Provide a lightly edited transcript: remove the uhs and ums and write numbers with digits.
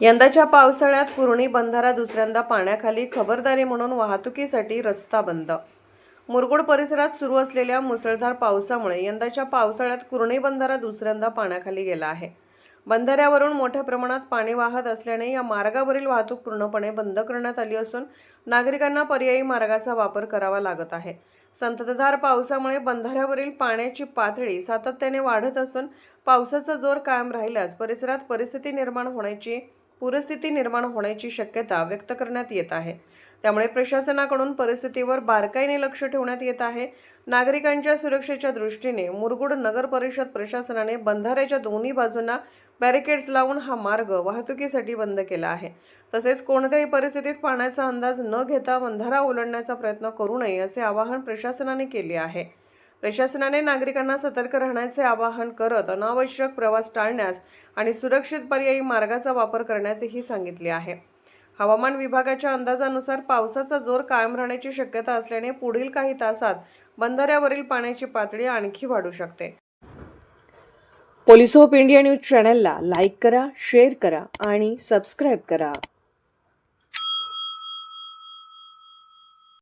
यंदाच्या पावसाळ्यात पुरणी बंधारा दुसऱ्यांदा पाण्याखाली, खबरदारी म्हणून वाहतुकीसाठी रस्ता बंद। मुरगुड परिसरात सुरू असलेल्या मुसळधार पावसामुळे यंदाच्या पावसाळ्यात कुर्णी बंधारा दुसऱ्यांदा पाण्याखाली गेला आहे। बंधाऱ्यावरून मोठ्या प्रमाणात पाणी वाहत असल्याने या मार्गावरील वाहतूक पूर्णपणे बंद करण्यात आली असून नागरिकांना पर्यायी मार्गाचा वापर करावा लागत आहे। संततधार पावसामुळे बंधाऱ्यावरील पाण्याची पातळी सातत्याने वाढत असून पावसाचा जोर कायम राहिल्यास परिसरात पूरस्थिती निर्माण होण्याची शक्यता व्यक्त करण्यात येत आहे। त्यामुळे प्रशासनाकडून परिस्थितीवर बारकाईने लक्ष ठेवण्यात येत आहे। नागरिकांच्या सुरक्षेच्या दृष्टीने मुरगुड नगर परिषद प्रशासनाने बंधाऱ्याच्या दोन्ही बाजूंना बॅरिकेड्स लावून हा मार्ग वाहतुकीसाठी बंद केला आहे। तसेच कोणत्याही परिस्थितीत पाण्याचा अंदाज न घेता बंधारा ओलांडण्याचा प्रयत्न करू नये असे आवाहन प्रशासनाने केले आहे। प्रशासनाने नागरिकांना सतर्क राहण्याचे आवाहन करत अनावश्यक प्रवास टाळण्यास आणि सुरक्षित पर्यायी मार्गाचा वापर करण्याचेही सांगितले आहे। हवामान विभागाच्या अंदाजानुसार पावसाचा जोर कायम राहण्याची शक्यता असल्याने पुढील काही तासात बंधाऱ्यावरील पाण्याची पातळी आणखी वाढू शकते। पोलीस ऑफ इंडिया न्यूज चॅनलला लाईक करा, शेअर करा आणि सबस्क्राईब करा।